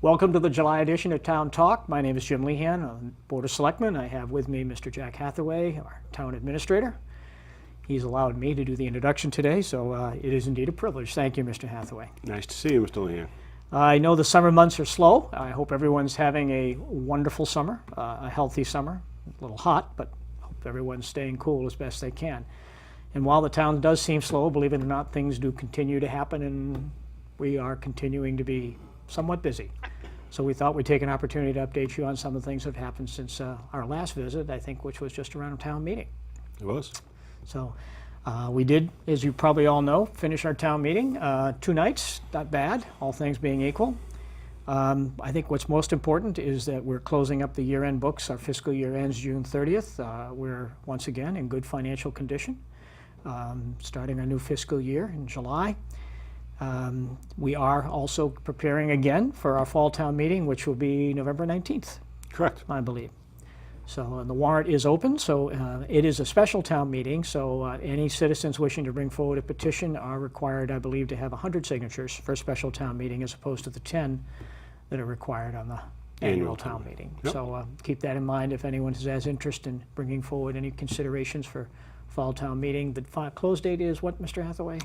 Welcome to the July edition of Town Talk. My name is Jim Lehan, I'm the Board of Selectmen. I have with me Mr. Jack Hathaway, our Town Administrator. He's allowed me to do the introduction today, so it is indeed a privilege. Thank you, Mr. Hathaway. Nice to see you, Mr. Lehan. I know the summer months are slow. I hope everyone's having a wonderful summer, a healthy summer. A little hot, but I hope everyone's staying cool as best they can. And while the town does seem slow, believe it or not, things do continue to happen, and we are continuing to be somewhat busy. So we thought we'd take an opportunity to update you on some of the things that have happened since our last visit, I think, which was just around a town meeting. It was. So we did, as you probably all know, finish our town meeting. 2 nights, not bad, all things being equal. I think what's most important is that we're closing up the year-end books. Our fiscal year ends June 30th. We're once again in good financial condition, starting our new fiscal year in July. We are also preparing again for our fall town meeting, which will be November 19th. Correct. I believe. So the warrant is open, so it is a special town meeting, so any citizens wishing to bring forward a petition are required, I believe, to have 100 signatures for a special town meeting as opposed to the 10 that are required on the annual town meeting. Yep. So keep that in mind if anyone has interest in bringing forward any considerations for fall town meeting. The close date is what, Mr. Hathaway?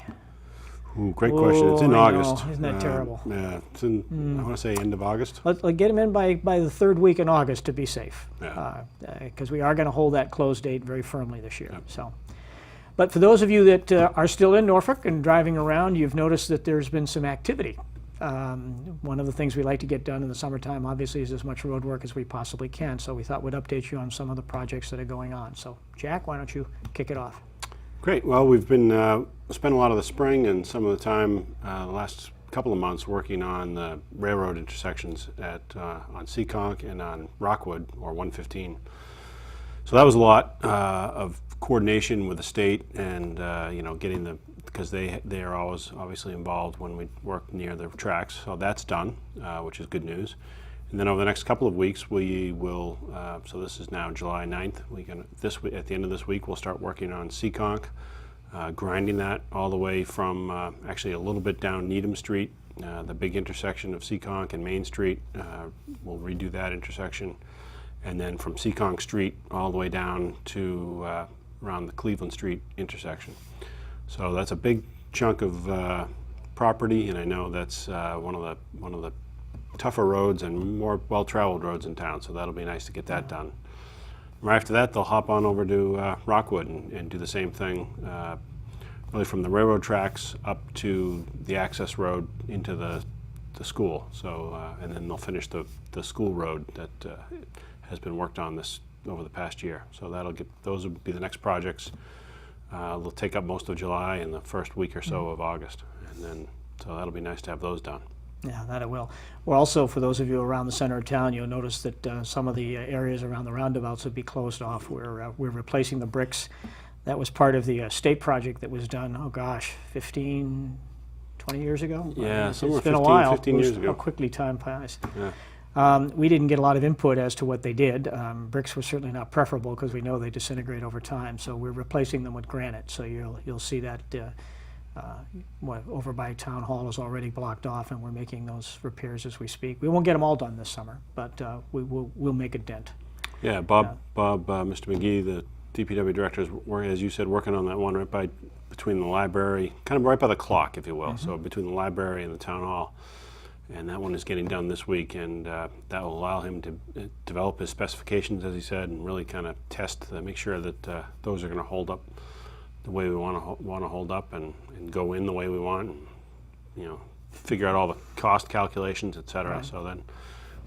Ooh, great question. It's in August. Isn't that terrible? Yeah, it's in, I want to say end of August. Let's get them in by the 3rd week in August to be safe. Yeah. Because we are going to hold that close date very firmly this year. Yep. So, but for those of you that are still in Norfolk and driving around, you've noticed that there's been some activity. One of the things we like to get done in the summertime, obviously, is as much road work as we possibly can. So we thought we'd update you on some of the projects that are going on. So, Jack, why don't you kick it off? Great. Well, we've been spent a lot of the spring and some of the time the last couple of months working on the railroad intersections on Seekonk and on Rockwood, or 115. So that was a lot of coordination with the state and getting because they are always obviously involved when we work near the tracks. So that's done, which is good news. And then over the next couple of weeks, we will, so this is now July 9th, at the end of this week, we'll start working on Seekonk, grinding that all the way from actually a little bit down Needham Street, the big intersection of Seekonk and Main Street. We'll redo that intersection. And then from Seekonk Street all the way down to around the Cleveland Street intersection. So that's a big chunk of property, and I know that's one of the tougher roads and more well-traveled roads in town, so that'll be nice to get that done. Right after that, they'll hop on over to Rockwood and do the same thing, really from the railroad tracks up to the access road into the school. So, and then they'll finish the school road that has been worked on over the past year. So those will be the next projects. They'll take up most of July and the first week or so of August, and then so that'll be nice to have those done. Yeah, that it will. Well, also, for those of you around the center of town, you'll notice that some of the areas around the roundabouts will be closed off. We're replacing the bricks. That was part of the state project that was done, oh gosh, 15, 20 years ago? Yeah, It's somewhere been 15, a while. 15 years ago. How quickly time passes. Yeah. We didn't get a lot of input as to what they did. Bricks were certainly not preferable because we know they disintegrate over time. So we're replacing them with granite. So you'll see that over by Town Hall is already blocked off, and we're making those repairs as we speak. We won't get them all done this summer, but we'll make a dent. Yeah, Bob, Mr. McGee, the DPW director, is, as you said, working on that one between the library, kind of right by the clock, if you will. So between the library and the Town Hall. And that one is getting done this week, and that will allow him to develop his specifications, as he said, and really kind of make sure that those are going to hold up the way we want to hold up and go in the way we want, and, figure out all the cost calculations, et cetera. Right. So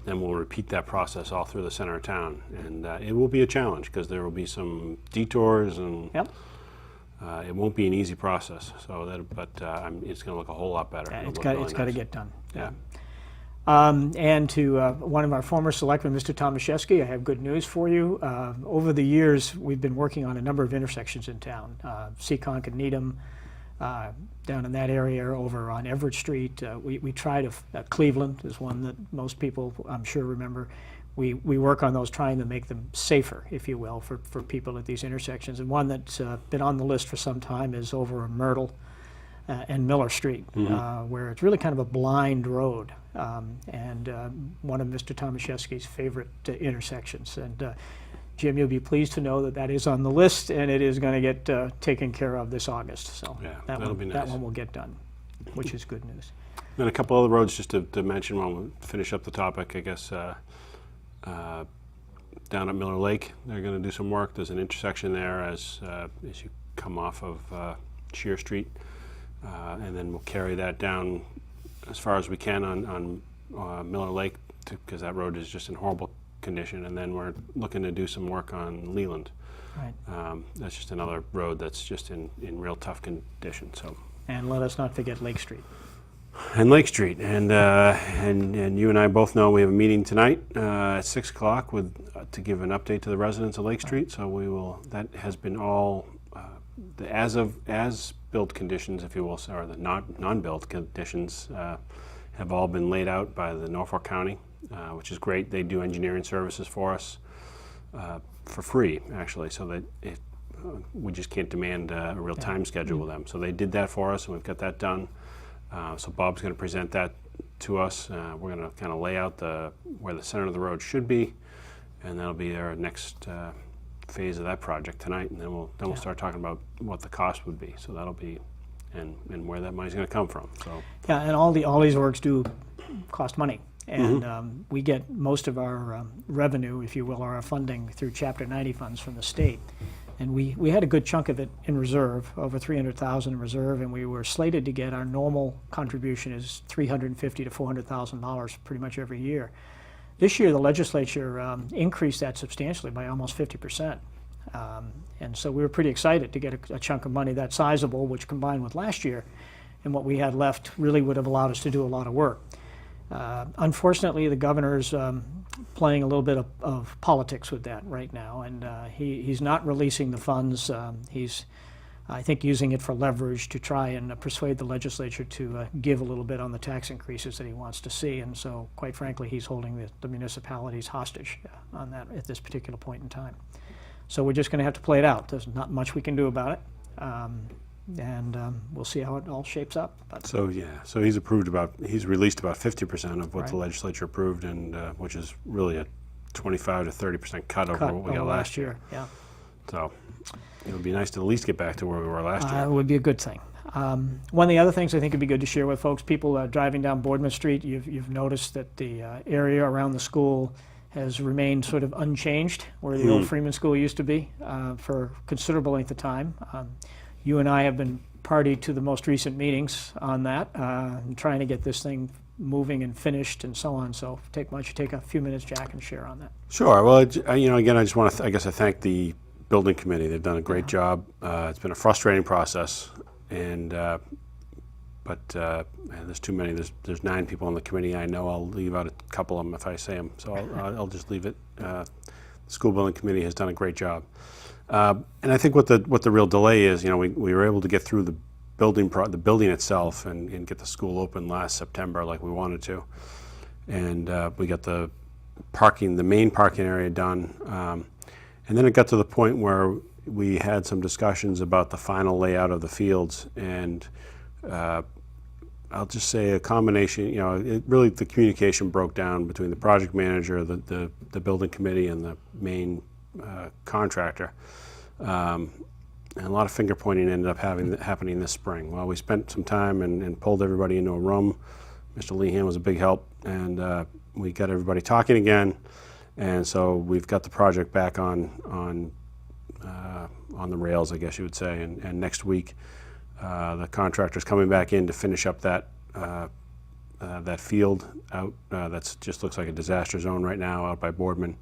then we'll repeat that process all through the center of town, and it will be a challenge because there will be some detours, and it won't be an easy process. So but it's going to look a whole lot better. Yeah, it's got to get done. Yeah. And to one of our former selectmen, Mr. Tomaszewski, I have good news for you. Over the years, we've been working on a number of intersections in town. Seekonk and Needham, down in that area, over on Everett Street. We try to, Cleveland is one that most people, I'm sure, remember. We work on those, trying to make them safer, if you will, for people at these intersections. And one that's been on the list for some time is over in Myrtle. and Miller Street, where it's really kind of a blind road, and one of Mr. Tomaszewski's favorite intersections. And Jim, you'll be pleased to know that that is on the list, and it is going to get taken care of this August. So Yeah, that that'll be nice. That one will get done, which is good news. And a couple other roads just to mention while we finish up the topic, I guess. Down at Miller Lake, they're going to do some work. There's an intersection there as you come off of Shear Street, and then we'll carry that down as far as we can on Miller Lake, because that road is just in horrible condition. And then we're looking to do some work on Leland. Right. That's just another road that's just in real tough condition. So. And let us not forget Lake Street. And Lake Street, and you and I both know we have a meeting tonight at 6 o'clock with to give an update to the residents of Lake Street. So we will. That has been all the as built conditions, if you will, or the non-built conditions have all been laid out by the Norfolk County, which is great. They do engineering services for us for free, actually, so that we just can't demand a real time schedule with them. So they did that for us, and we've got that done. So Bob's going to present that to us. We're going to kind of lay out where the center of the road should be, and that'll be our next phase of that project tonight. And then we'll start talking about what the cost would be. So that'll be and where that money's going to come from. So yeah, and all these works do cost money, and we get most of our revenue, if you will, or our funding through Chapter 90 funds from the state. And we had a good chunk of it in reserve, over $300,000 in reserve, and we were slated to get our normal contribution is $350,000 to $400,000 pretty much every year. This year, the legislature increased that substantially by almost 50%. And so we were pretty excited to get a chunk of money that sizable, which combined with last year and what we had left really would have allowed us to do a lot of work. Unfortunately, the governor's playing a little bit of politics with that right now, and he's not releasing the funds. He's, I think, using it for leverage to try and persuade the legislature to give a little bit on the tax increases that he wants to see. And so, quite frankly, he's holding the municipalities hostage on that at this particular point in time. So we're just going to have to play it out. There's not much we can do about it. And we'll see how it all shapes up. But so he's released about 50% of what the Right. legislature approved, and which is really a 25 to 30% cut over what we got last year. Yeah, So it would be nice to at least get back to where we were last it year. would be a good thing. One of the other things I think would be good to share with folks, people driving down Boardman Street, you've noticed that the area around the school has remained sort of unchanged, where the old Freeman School used to be for a considerable length of time. You and I have been party to the most recent meetings on that, and trying to get this thing moving and finished and so on. So why don't you take a few minutes, Jack, and share on that. Sure. Well, again, I just want to, I thank the building committee. They've done a great job. It's been a frustrating process, and there's too many. There's 9 people on the committee. I know I'll leave out a couple of them if I say them, so I'll just leave it. The school building committee has done a great job. And I think what the real delay is, we were able to get through the building itself and get the school open last September like we wanted to, and we got the main parking area done, and then it got to the point where we had some discussions about the final layout of the fields, and I'll just say a combination. Really the communication broke down between the project manager, the building committee, and the main contractor. And a lot of finger pointing ended up happening this spring. Well, we spent some time and pulled everybody into a room. Mr. Lehan was a big help, and we got everybody talking again. And so we've got the project back on the rails, I guess you would say. And next week, the contractor's coming back in to finish up that field out. That's just looks like a disaster zone right now out by Boardman.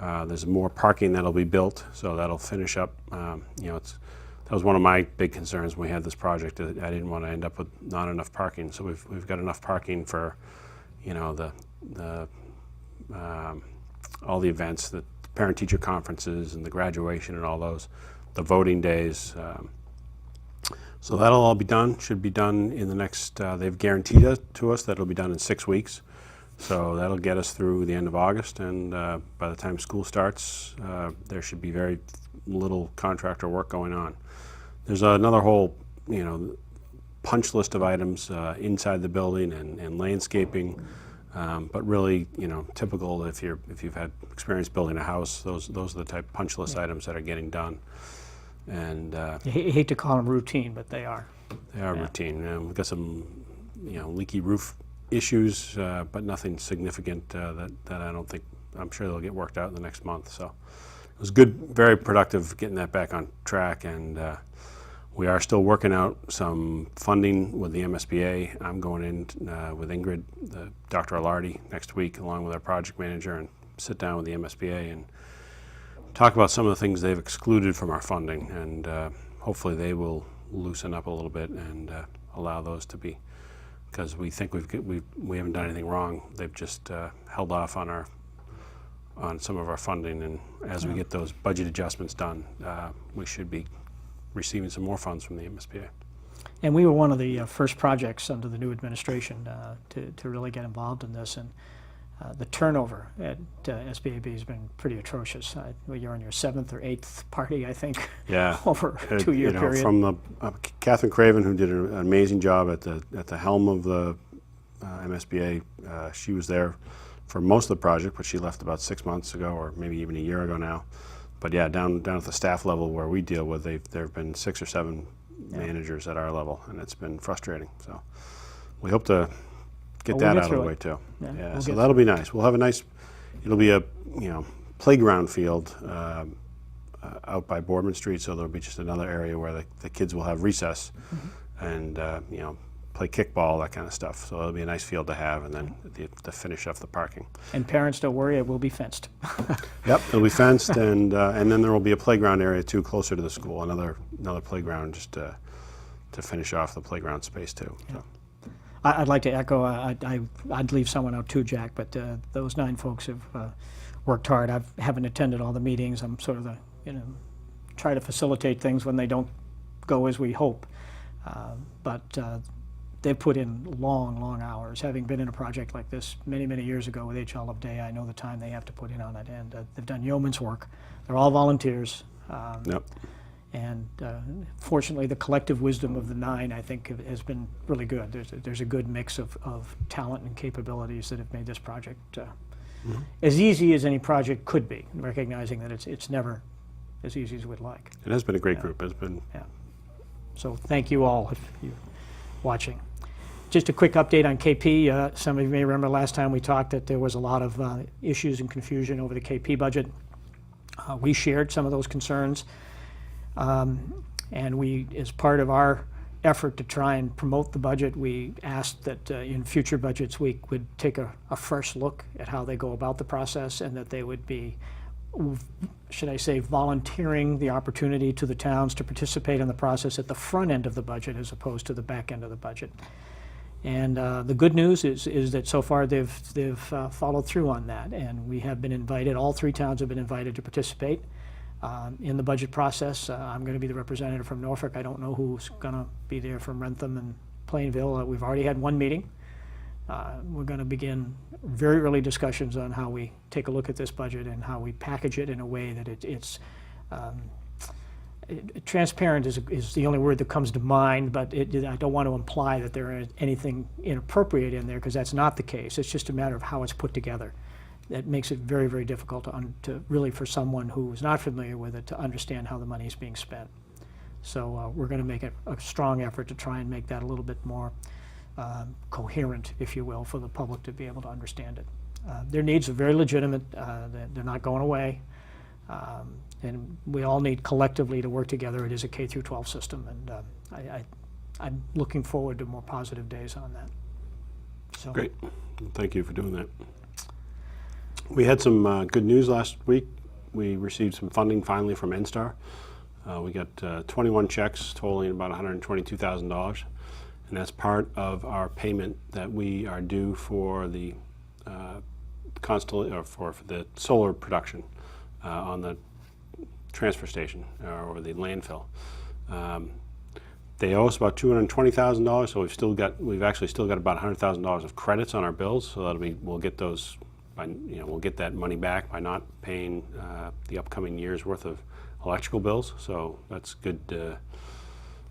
There's more parking that'll be built, so that'll finish up. That was one of my big concerns when we had this project. I didn't want to end up with not enough parking. So we've got enough parking for, all the events, the parent-teacher conferences, and the graduation, and all those, the voting days. So that'll all be done. Should be done in the next. They've guaranteed it to us that it'll be done in 6 weeks. So that'll get us through the end of August, and by the time school starts, there should be very little contractor work going on. There's another whole, punch list of items inside the building and landscaping. But really, typical if you've had experience building a house, those are the type of punch list items that are getting done. And You hate to call them routine, but they are. they are routine. We've got some, leaky roof issues, but nothing significant that I don't think. I'm sure they'll get worked out in the next month. So it was good, very productive getting that back on track, and we are still working out some funding with the MSBA. I'm going in with Ingrid, Dr. Alardi, next week, along with our project manager, and sit down with the MSBA and talk about some of the things they've excluded from our funding, and hopefully they will loosen up a little bit and allow those to be, because we think we haven't done anything wrong. They've just held off on some of our funding, and as we get those budget adjustments done, we should be receiving some more funds from the MSBA. And we were one of the first projects under the new administration to really get involved in this, and the turnover at SBAB has been pretty atrocious. You're on your 7th or 8th party, I think, Yeah, over a 2-year period. From Catherine Craven, who did an amazing job at the helm of the MSBA. She was there for most of the project, but she left about 6 months ago, or maybe even a year ago now. But yeah, down at the staff level where we deal with, there have been 6 or 7 managers at our level, and it's been frustrating. So we hope to get that out of the way too. Yeah, so that'll be nice. We'll have it'll be a playground field out by Boardman Street, so there'll be just another area where the kids will have recess and play kickball, that kind of stuff. So it'll be a nice field to have, and then to finish off the parking. And parents, don't worry, it will be fenced. Yep, it'll be fenced, and then there will be a playground area too, closer to the school. Another playground just to finish off the playground space too. So. I'd like to echo, I'd leave someone out too, Jack, but those 9 folks have worked hard. I haven't attended all the meetings. I'm sort of try to facilitate things when they don't go as we hope. But they've put in long hours. Having been in a project like this many years ago with HL of Day, I know the time they have to put in on it. And they've done yeoman's work. They're all volunteers. Yep. And fortunately, the collective wisdom of the 9, I think, has been really good. There's a good mix of talent and capabilities that have made this project as easy as any project could be, recognizing that it's never as easy as we'd like. It has been a great group. It's been. Yeah. So thank you all if you're watching. Just a quick update on KP. Some of you may remember last time we talked that there was a lot of issues and confusion over the KP budget. We shared some of those concerns. And we, as part of our effort to try and promote the budget, we asked that in future budgets we would take a fresh look at how they go about the process, and that they would be, should I say, volunteering the opportunity to the towns to participate in the process at the front end of the budget as opposed to the back end of the budget. And the good news is that so far they've followed through on that, and we have been invited, all 3 towns have been invited to participate in the budget process. I'm going to be the representative from Norfolk. I don't know who's going to be there from Rentham and Plainville. We've already had 1 meeting. We're going to begin very early discussions on how we take a look at this budget and how we package it in a way that it's transparent is the only word that comes to mind, but I don't want to imply that there is anything inappropriate in there, because that's not the case. It's just a matter of how it's put together. That makes it very difficult to really, for someone who is not familiar with it, to understand how the money is being spent. So we're going to make a strong effort to try and make that a little bit more coherent, if you will, for the public to be able to understand it. Their needs are very legitimate. They're not going away. And we all need collectively to work together. It is a K through 12 system, and I'm looking forward to more positive days on that. So. Great. Thank you for doing that. We had some good news last week. We received some funding finally from NSTAR. We got 21 checks totaling about $122,000, and that's part of our payment that we are due for the for the solar production on the transfer station or the landfill. They owe us about $220,000, so we've actually still got about $100,000 of credits on our bills. So we'll get those. We'll get that money back by not paying the upcoming year's worth of electrical bills. So that's good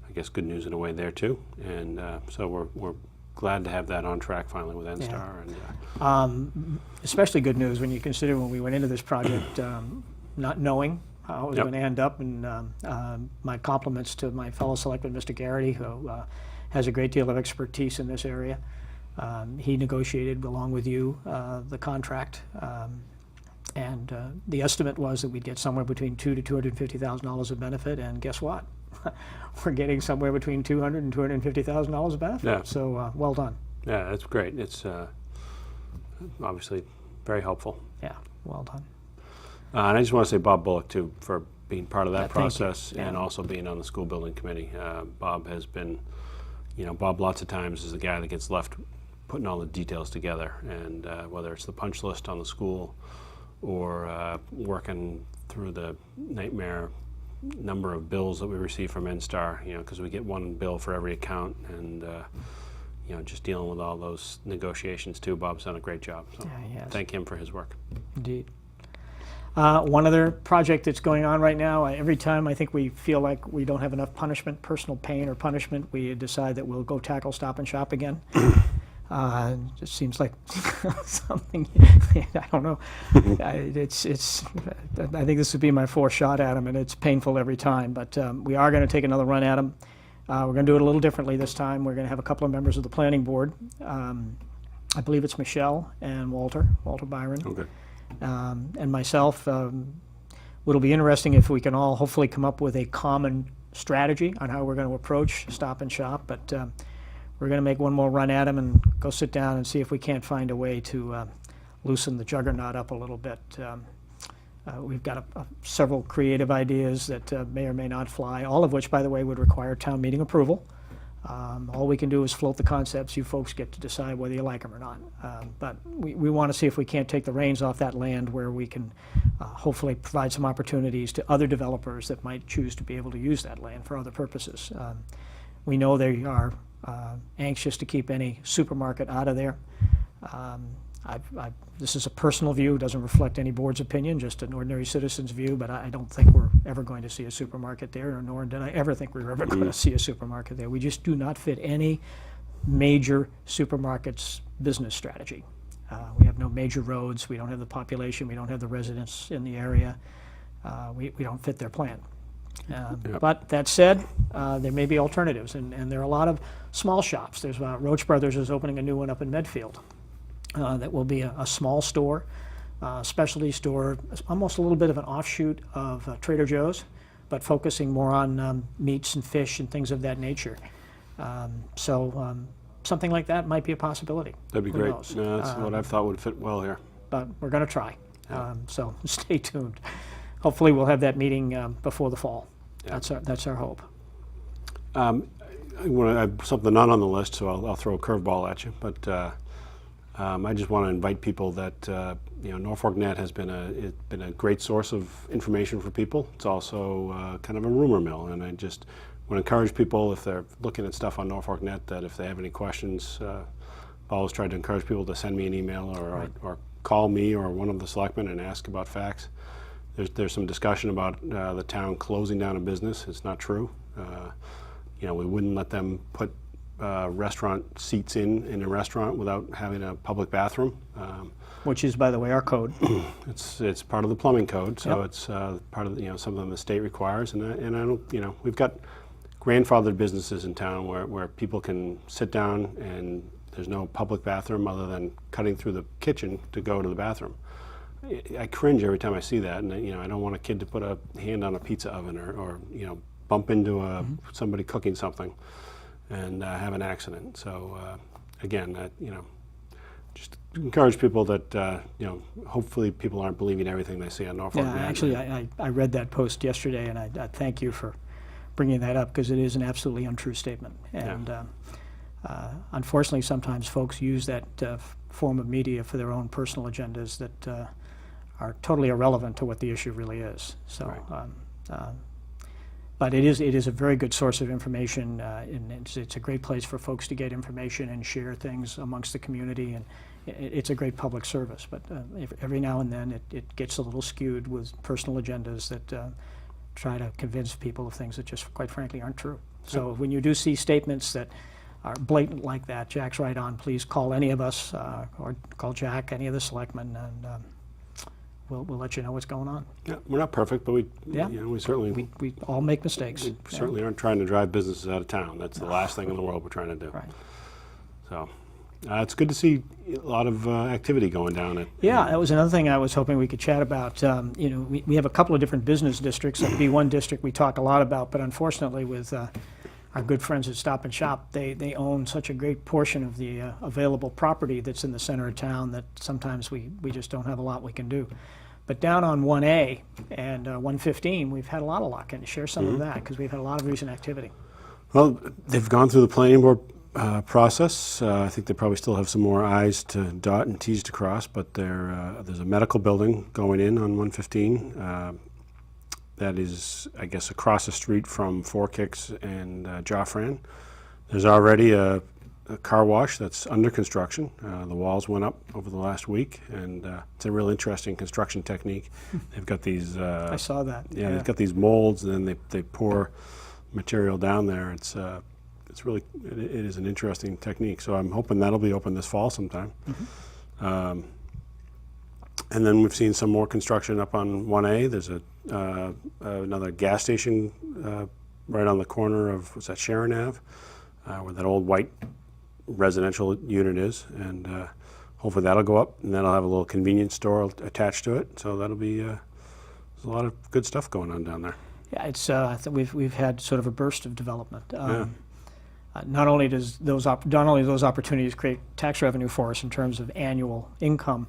I guess, good news in a way there too. And so we're glad to have that on track finally with NSTAR. And Especially good news when you consider when we went into this project not knowing how it was Yep. going to end up. And my compliments to my fellow selectman, Mr. Garrity, who has a great deal of expertise in this area. He negotiated, along with you, the contract. And the estimate was that we'd get somewhere between $200,000 to $250,000 of benefit. And guess what? We're getting somewhere between $200,000 and $250,000 of benefit. Yeah. So well done. yeah, that's great. It's obviously very helpful. Yeah, well done. And I just want to say Bob Bullock too for being part of that Yeah, thank you. process and Yeah. also being on the school building committee. Bob has been, Bob lots of times is the guy that gets left putting all the details together, and whether it's the punch list on the school or working through the nightmare number of bills that we receive from NSTAR, because we get one bill for every account, and just dealing with all those negotiations too. Bob's done a great job. So Yeah, he has. thank him for his work. Indeed. One other project that's going on right now, every time I think we feel like we don't have enough punishment, personal pain or punishment, we decide that we'll go tackle Stop and Shop again. It just seems like something, I don't know. I think this would be my fourth shot at him, and it's painful every time. But we are going to take another run at him. We're going to do it a little differently this time. We're going to have a couple of members of the planning board. I believe it's Michelle and Walter Byron. Okay. And myself. It'll be interesting if we can all hopefully come up with a common strategy on how we're going to approach Stop and Shop. But we're going to make one more run at him and go sit down and see if we can't find a way to loosen the juggernaut up a little bit. We've got several creative ideas that may or may not fly, all of which, by the way, would require town meeting approval. All we can do is float the concepts. You folks get to decide whether you like them or not. But we want to see if we can't take the reins off that land where we can hopefully provide some opportunities to other developers that might choose to be able to use that land for other purposes. We know they are anxious to keep any supermarket out of there. This is a personal view, doesn't reflect any board's opinion, just an ordinary citizen's view, but I don't think we're ever going to see a supermarket there, nor did I ever think we were ever going to see a supermarket there. We just do not fit any major supermarket's business strategy. We have no major roads, we don't have the population, we don't have the residents in the area. We don't fit their plan. But that said, there may be alternatives, and there are a lot of small shops. There's Roach Brothers is opening a new one up in Medfield. That will be a small store, specialty store, almost a little bit of an offshoot of Trader Joe's, but focusing more on meats and fish and things of that nature. Something like that might be a possibility. That'd be Who great. knows? No, that's what I thought would fit well here. But we're going to try. Yeah. So stay tuned. Hopefully we'll have that meeting before the fall. Yeah. That's our hope. I have something not on the list, so I'll throw a curveball at you. But I just want to invite people that Norfolk Net has been a great source of information for people. It's also kind of a rumor mill, and I just want to encourage people, if they're looking at stuff on Norfolk Net, that if they have any questions, I've always tried to encourage people to send me an email or call me or one of the selectmen and ask about facts. There's some discussion about the town closing down a business. It's not true. We wouldn't let them put restaurant seats in a restaurant without having a public bathroom. Which is, by the way, our code. It's part of the plumbing code, so Yep. it's part of something the state requires. And I don't, we've got grandfathered businesses in town where people can sit down and there's no public bathroom other than cutting through the kitchen to go to the bathroom. I cringe every time I see that, and I don't want a kid to put a hand on a pizza oven or bump into somebody cooking something and have an accident. So again, just encourage people that hopefully people aren't believing everything they see on Norfolk. Yeah, Net. actually, I read that post yesterday, and I thank you for bringing that up, because it is an absolutely untrue statement. And unfortunately, sometimes folks use that form of media for their own personal agendas that are totally irrelevant to what the issue really is. So, Right. but it is a very good source of information, and it's a great place for folks to get information and share things amongst the community, and it's a great public service. But every now and then it gets a little skewed with personal agendas that try to convince people of things that just, quite frankly, aren't true. So when you do see statements that are blatant like that, Jack's right on. Please call any of us or call Jack, any of the selectmen, and we'll let you know what's going on. Yeah, we're not perfect, but we certainly We all make mistakes. we certainly aren't trying to drive businesses out of town. That's the last thing in the world we're trying to do. Right. So it's good to see a lot of activity going down at. Yeah, that was another thing I was hoping we could chat about. We have a couple of different business districts. The B1 district we talk a lot about, but unfortunately with our good friends at Stop and Shop, they own such a great portion of the available property that's in the center of town that sometimes we just don't have a lot we can do. But down on 1A and 115, we've had a lot of luck. Can you share some of that? Because we've had a lot of recent activity. Well, they've gone through the planning board process. I think they probably still have some more I's to dot and T's to cross, but there's a medical building going in on 115. That is, I guess, across the street from Four Kicks and Joffran. There's already a car wash that's under construction. The walls went up over the last week, and it's a real interesting construction technique. They've got these. I saw that. Yeah, they've got these molds, and then they pour material down there. It's really it is an interesting technique. So I'm hoping that'll be open this fall sometime. And then we've seen some more construction up on 1A. There's another gas station right on the corner of, what's that, Sharon Ave, where that old white residential unit is. And hopefully that'll go up, and that'll have a little convenience store attached to it. So that'll be, there's a lot of good stuff going on down there. Yeah, it's. I think we've had sort of a burst of development. Not only those opportunities create tax revenue for us in terms of annual income,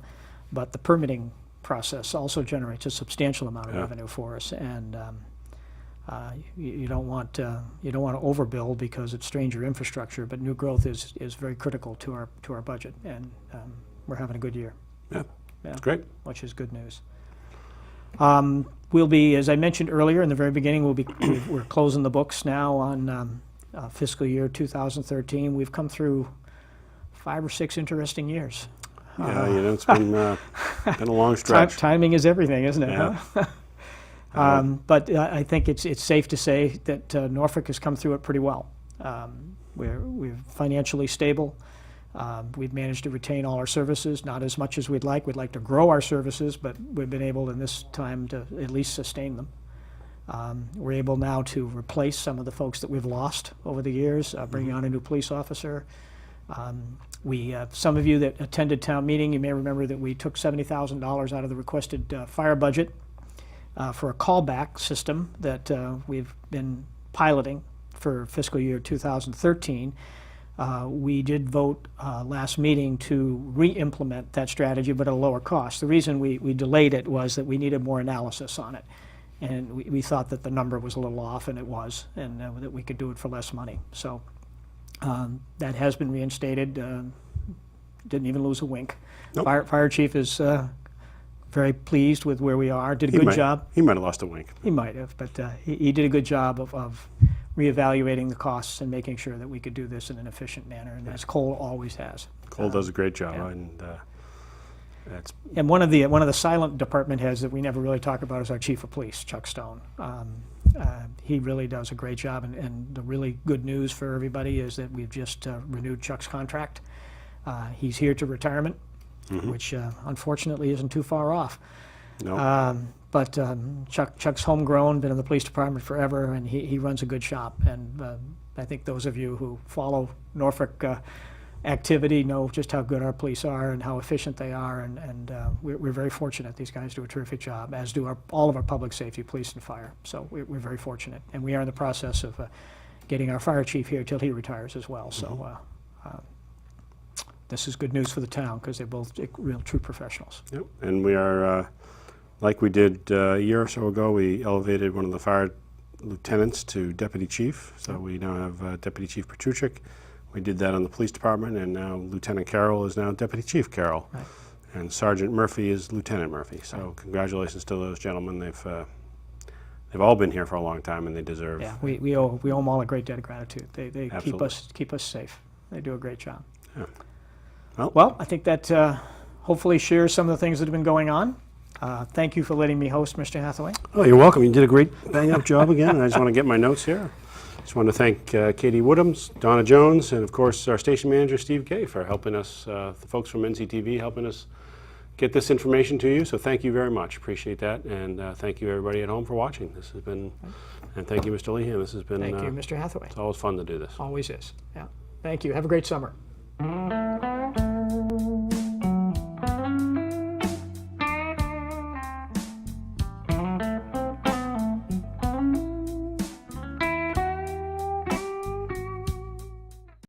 but the permitting process also generates a substantial amount of revenue for us, and you don't want to overbuild because it strains your infrastructure. But new growth is very critical to our budget, and we're having a good year. Yeah, that's great. Which is good news. We'll be, as I mentioned earlier in the very beginning, we're closing the books now on fiscal year 2013. We've come through 5 or 6 interesting years. Yeah, it's been a long stretch. Timing is everything, isn't it? Yeah. Huh? But I think it's safe to say that Norfolk has come through it pretty well. We're financially stable. We've managed to retain all our services, not as much as we'd like. We'd like to grow our services, but we've been able in this time to at least sustain them. We're able now to replace some of the folks that we've lost over the years, bringing on a new police officer. Some of you that attended town meeting, you may remember that we took $70,000 out of the requested fire budget for a callback system that we've been piloting for fiscal year 2013. We did vote last meeting to re-implement that strategy, but at a lower cost. The reason we delayed it was that we needed more analysis on it. And we thought that the number was a little off, and it was, and that we could do it for less money. So that has been reinstated. Didn't even lose a wink. Nope. Fire chief is very pleased with where we are. Did a good job. He might have lost a wink. He might have, but he did a good job of reevaluating the costs and making sure that we could do this in an efficient manner, and as Cole always has. Cole does a great job, yeah. And one of the silent department heads that we never really talk about is our chief of police, Chuck Stone. He really does a great job, and the really good news for everybody is that we've just renewed Chuck's contract. He's here to retirement, which unfortunately isn't too far off. No. But Chuck's homegrown, been in the police department forever, and he runs a good shop. And I think those of you who follow Norfolk activity know just how good our police are and how efficient they are, and we're very fortunate. These guys do a terrific job, as do all of our public safety, police and fire. So we're very fortunate, and we are in the process of getting our fire chief here till he retires as well. So this is good news for the town because they're both real true professionals. Yep. And we are, like we did a year or so ago, we elevated one of the fire lieutenants to deputy chief. So we now have Deputy Chief Petruchik. We did that on the police department, and now Lieutenant Carroll is now Deputy Chief Carroll. Right. And Sergeant Murphy is Lieutenant Murphy. So congratulations to those gentlemen. They've all been here for a long time, and they deserve. Yeah, we owe them all a great debt of gratitude. They Absolutely. keep us safe. They do a great job. Yeah. Well, I think that hopefully shares some of the things that have been going on. Thank you for letting me host, Mr. Hathaway. Oh, you're welcome. You did a great bang-up job again. I just want to get my notes here. Just want to thank Katie Woodhams, Donna Jones, and of course our station manager Steve Kay for helping us, the folks from NCTV helping us get this information to you. So thank you very much. Appreciate that. And thank you everybody at home for watching. This has been, and thank you Mr. Lehan. This has been, Thank you, Mr. Hathaway. it's always fun to do this. Always is. Yeah. Thank you. Have a great summer.